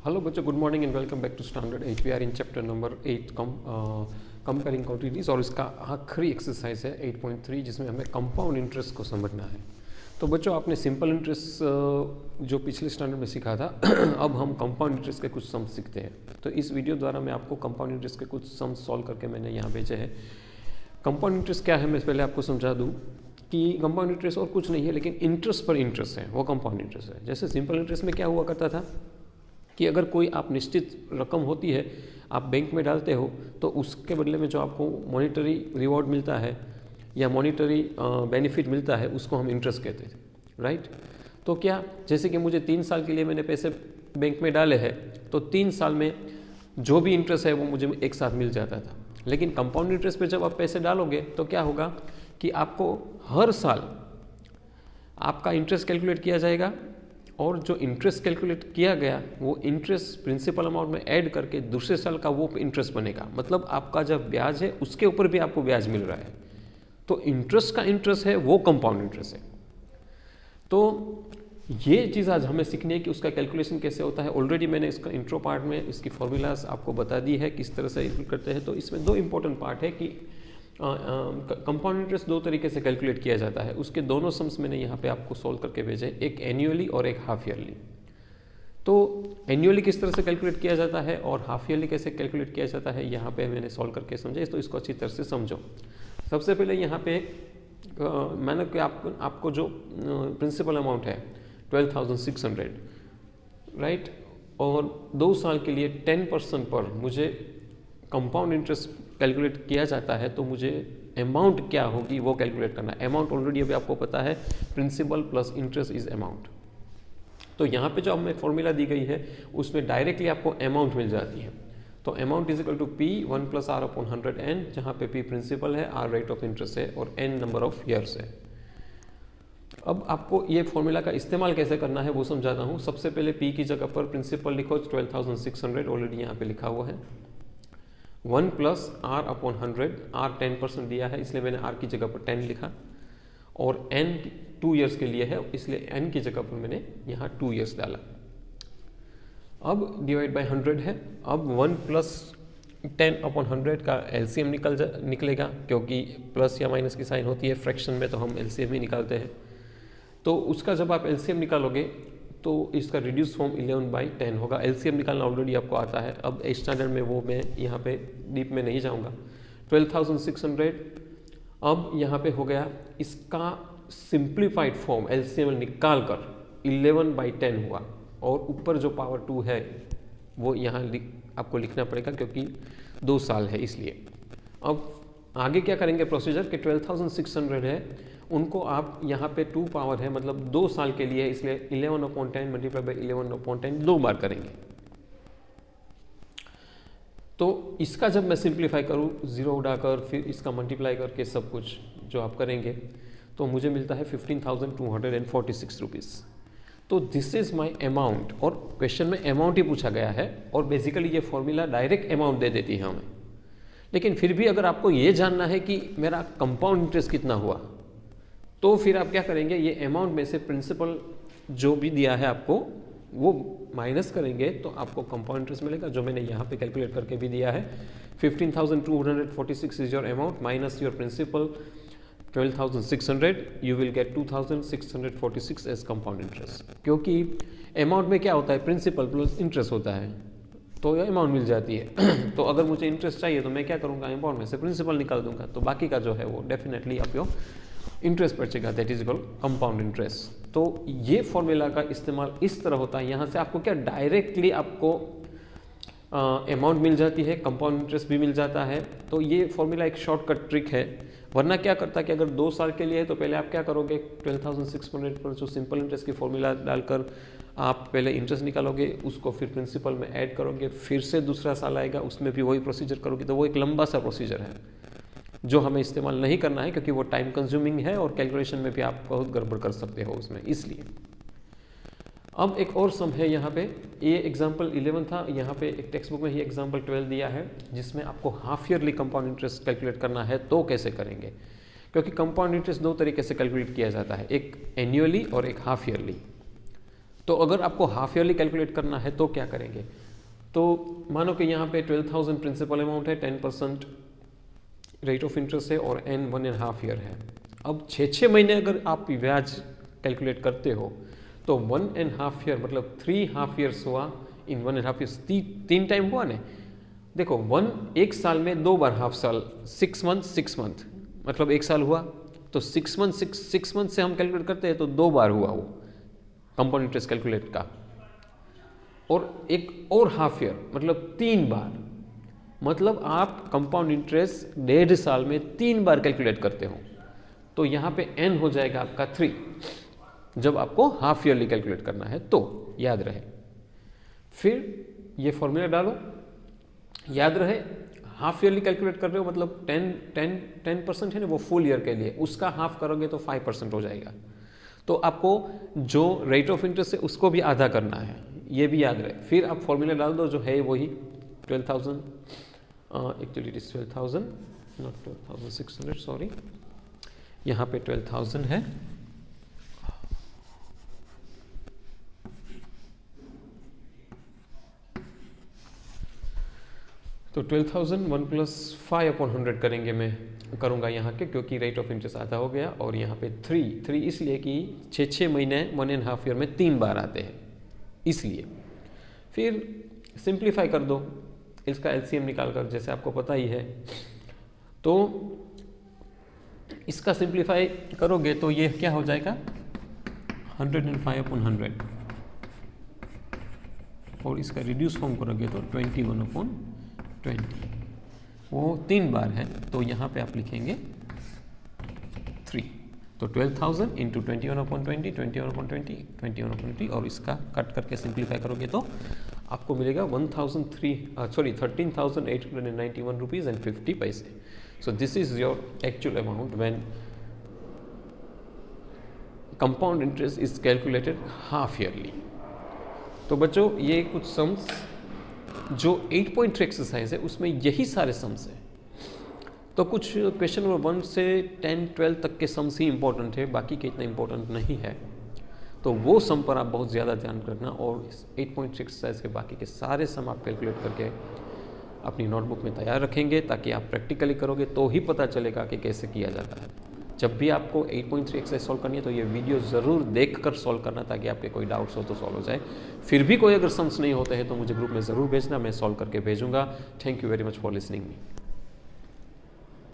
Hello बच्चों, good morning and welcome back to standard 8। We are in chapter number 8 comparing quantities और इसका आखिरी exercise है 8.3 जिसमें हमें कंपाउंड इंटरेस्ट को समझना है। तो बच्चों आपने सिंपल इंटरेस्ट जो पिछले स्टैंडर्ड में सीखा था अब हम कंपाउंड इंटरेस्ट के कुछ सम सीखते हैं। तो इस वीडियो द्वारा मैं आपको कंपाउंड इंटरेस्ट के कुछ सम सॉल्व करके मैंने यहाँ भेजे हैं। कंपाउंड इंटरेस्ट क्या है मैं पहले आपको समझा दूँ कि कंपाउंड इंटरेस्ट और कुछ नहीं है लेकिन इंटरेस्ट पर इंटरेस्ट है, वो कंपाउंड इंटरेस्ट है। जैसे सिंपल इंटरेस्ट में क्या हुआ करता था कि अगर कोई आप निश्चित रकम होती है आप बैंक में डालते हो तो उसके बदले में जो आपको मॉनिटरी रिवॉर्ड मिलता है या मॉनिटरी बेनिफिट मिलता है उसको हम इंटरेस्ट कहते थे, राइट। तो क्या जैसे कि मुझे 3 साल के लिए मैंने पैसे बैंक में डाले हैं तो 3 साल में जो भी इंटरेस्ट है वो मुझे एक साथ मिल जाता था। लेकिन कंपाउंड इंटरेस्ट पे जब आप पैसे डालोगे तो क्या होगा कि आपको हर साल आपका इंटरेस्ट कैलकुलेट किया जाएगा और जो इंटरेस्ट कैलकुलेट किया गया वो इंटरेस्ट प्रिंसिपल अमाउंट में ऐड करके दूसरे साल का वो इंटरेस्ट बनेगा। मतलब आपका जब ब्याज है उसके ऊपर भी आपको ब्याज मिल रहा है। तो इंटरेस्ट का इंटरेस्ट है वो कंपाउंड इंटरेस्ट है। तो ये चीज़ आज हमें सीखनी है कि उसका कैलकुलेशन कैसे होता है। ऑलरेडी मैंने इसका इंट्रो पार्ट में इसकी फॉर्मूलाज आपको बता दी है किस तरह से करते हैं। तो इसमें 2 इंपॉर्टेंट पार्ट है कि कंपाउंड इंटरेस्ट 2 तरीके से कैलकुलेट किया जाता है। उसके दोनों सम्स मैंने यहाँ पे आपको सॉल्व करके भेजे, एक एनुअली और एक हाफ ईयरली। तो एनुअली किस तरह से कैलकुलेट किया जाता है और हाफ ईयरली कैसे कैलकुलेट किया जाता है यहाँ पे मैंने सॉल्व करके समझे। तो इसको अच्छी तरह से समझो। सबसे पहले यहाँ पे मैंने कि आपको जो प्रिंसिपल अमाउंट है 12,600, राइट, और 2 साल के लिए 10% पर मुझे कंपाउंड इंटरेस्ट कैलकुलेट किया जाता है तो मुझे अमाउंट क्या होगी वो कैलकुलेट करना है। अमाउंट ऑलरेडी अभी आपको पता है, principal plus interest is amount. तो यहाँ पे जो हमें फॉर्मूला दी गई है उसमें डायरेक्टली आपको अमाउंट मिल जाती है। तो amount is equal to P 1 + r/100n, जहाँ पे पी प्रिंसिपल है, r रेट ऑफ इंटरेस्ट है और n नंबर ऑफ ईयर्स है। अब आपको ये फॉर्मूला का इस्तेमाल कैसे करना है वो समझाता हूँ। सबसे पहले p की जगह पर प्रिंसिपल लिखो 12,600, ऑलरेडी यहाँ पे लिखा हुआ है। 1 + r/100, r 10% दिया है इसलिए मैंने r की जगह पर 10 लिखा और n 2 ईयर्स के लिए है इसलिए n की जगह पर मैंने यहाँ 2 ईयर्स डाला। अब डिवाइड बाय 100 है। अब 1 + 10/100 का एलसीएम निकलेगा क्योंकि प्लस या माइनस की साइन होती है फ्रैक्शन में तो हम एलसीएम ही निकालते हैं। तो उसका जब आप एलसीएम निकालोगे तो इसका रिड्यूस फॉर्म 11/10 होगा। एलसीएम निकालना ऑलरेडी आपको आता है। अब स्टैंडर्ड में वो मैं यहाँ पे डीप में नहीं जाऊँगा। 12,600 अब यहाँ पे हो गया, इसका सिंप्लीफाइड फॉर्म एलसीएम निकाल कर 11/10 हुआ और ऊपर जो पावर 2 है वो यहाँ आपको लिखना पड़ेगा क्योंकि 2 साल है इसलिए। अब आगे क्या करेंगे प्रोसीजर कि 12,600 है उनको आप यहाँ पे 2 पावर है मतलब 2 साल के लिए इसलिए 11/10 मल्टीप्लाई बाई 11/10 2 बार करेंगे। तो इसका जब मैं सिंप्लीफाई करूँ 0 उड़ाकर फिर इसका मल्टीप्लाई करके सब कुछ जो आप करेंगे तो मुझे मिलता है 15,246 रुपीज़। तो दिस इज़ माई अमाउंट और क्वेश्चन में अमाउंट ही पूछा गया है और बेसिकली ये फॉर्मूला डायरेक्ट अमाउंट दे देती है हमें। लेकिन फिर भी अगर आपको ये जानना है कि मेरा कंपाउंड इंटरेस्ट कितना हुआ तो फिर आप क्या करेंगे, ये अमाउंट में से प्रिंसिपल जो भी दिया है आपको वो माइनस करेंगे तो आपको कंपाउंड इंटरेस्ट मिलेगा जो मैंने यहाँ पे कैलकुलेट करके भी दिया है। 15,246 is your amount minus your principal 12,600, you will get 2,646 as compound interest. क्योंकि अमाउंट में क्या होता है, प्रिंसिपल प्लस इंटरेस्ट होता है तो ये अमाउंट मिल जाती है। तो अगर मुझे इंटरेस्ट चाहिए तो मैं क्या करूँगा, अमाउंट में से प्रिंसिपल निकाल दूंगा तो बाकी का जो है वो डेफिनेटली आपको इंटरेस्ट बचेगा, that is equal compound interest. तो ये फॉर्मूला का इस्तेमाल इस तरह होता है। यहाँ से आपको क्या डायरेक्टली आपको अमाउंट मिल जाती है, कंपाउंड इंटरेस्ट भी मिल जाता है। तो ये फॉर्मूला एक शॉर्टकट ट्रिक है। वरना क्या करता है कि अगर 2 साल के लिए है तो पहले आप क्या करोगे 12,600 पर जो सिंपल इंटरेस्ट की फॉर्मूला डालकर आप पहले इंटरेस्ट निकालोगे, उसको फिर प्रिंसिपल में ऐड करोगे, फिर से दूसरा साल आएगा उसमें भी वही प्रोसीजर करोगे। तो वो एक लंबा सा प्रोसीजर है जो हमें इस्तेमाल नहीं करना है क्योंकि वो टाइम कंज्यूमिंग है और कैलकुलेशन में भी आप बहुत गड़बड़ कर सकते हो उसमें, इसलिए। अब एक और सम है यहाँ पे, ये एग्जाम्पल 11 था, यहाँ पे एक टेक्स्ट बुक में ही एग्जाम्पल 12 दिया है जिसमें आपको half yearly compound interest calculate करना है। तो कैसे करेंगे, क्योंकि कंपाउंड इंटरेस्ट 2 तरीके से कैलकुलेट किया जाता है, एक एनुअली और एक हाफ ईयरली। तो अगर आपको हाफ ईयरली कैलकुलेट करना है तो क्या करेंगे, तो मानो कि यहाँ पे 12,000 प्रिंसिपल अमाउंट है, 10% रेट ऑफ इंटरेस्ट है और n 1.5 ईयर है। अब 6 महीने अगर आप ब्याज कैलकुलेट करते हो तो 1.5 ईयर मतलब 3 हाफ ईयर्स हुआ, इन 1.5 ईयर्स 3 टाइम हुआ ना। देखो एक साल में 2 बार हाफ साल, 6 मंथ मतलब 1 साल हुआ, तो 6 मंथ से हम कैलकुलेट करते हैं तो 2 बार हुआ वो कंपाउंड इंटरेस्ट कैलकुलेट का, और एक और हाफ ईयर मतलब 3 बार, मतलब आप कंपाउंड इंटरेस्ट 1.5 साल में 3 बार कैलकुलेट करते हो। तो यहाँ पे n हो जाएगा आपका 3 जब आपको हाफ ईयरली कैलकुलेट करना है, तो याद रहे। फिर ये फॉर्मूला डालो, याद रहे हाफ ईयरली कैलकुलेट कर रहे हो मतलब 10% है ना वो फुल ईयर के लिए, उसका हाफ करोगे तो 5% हो जाएगा। तो आपको जो रेट ऑफ इंटरेस्ट है उसको भी आधा करना है, ये भी याद रहे। फिर आप फॉर्मूला डाल दो जो है वही 12,000, actually it is 12,000 not 12,600, sorry, यहाँ पे 12,000 है, तो 12,000 1 + 5/100 करेंगे, मैं करूँगा यहाँ के, क्योंकि रेट ऑफ इंटरेस्ट आधा हो गया, और यहाँ पे 3 इसलिए कि 6 महीने 1.5 ईयर में 3 बार आते हैं इसलिए। फिर सिंप्लीफाई कर दो, इसका एलसीएम निकाल कर, जैसे आपको पता ही है। तो इसका सिंप्लीफाई करोगे तो ये क्या हो जाएगा 105/100, और इसका रिड्यूस फॉर्म करोगे तो 21/20, वो 3 बार है, तो यहाँ पे आप लिखेंगे 3, तो 12,000 इंटू 21/20, 21/20, और इसका कट करके सिंप्लीफाई करोगे तो आपको मिलेगा 13,891 रुपीज़ एंड 50 पैसे। So this is your actual amount when compound interest is calculated half yearly. तो बच्चों ये कुछ सम्स जो 8.3 एक्सरसाइज है उसमें यही सारे सम्स हैं। तो कुछ क्वेश्चन नंबर 1 से 10, 12 तक के सम्स ही इंपॉर्टेंट है, बाकी के इतना इंपॉर्टेंट नहीं है। तो वो सम पर आप बहुत ज़्यादा ध्यान करना, और इस 8.3 एक्सरसाइज के बाकी के सारे सम आप कैलकुलेट करके अपनी नोटबुक में तैयार रखेंगे, ताकि आप प्रैक्टिकली करोगे तो ही पता चलेगा कि कैसे किया जाता है। जब भी आपको 8.3 एक्सरसाइज सॉल्व करनी है तो ये वीडियो ज़रूर देखकर सॉल्व करना, ताकि आपके कोई डाउट्स हो तो सॉल्व हो जाए। फिर भी कोई अगर सम्स नहीं होते हैं तो मुझे ग्रुप में ज़रूर भेजना, मैं सॉल्व करके भेजूंगा। Thank you very much for listening me.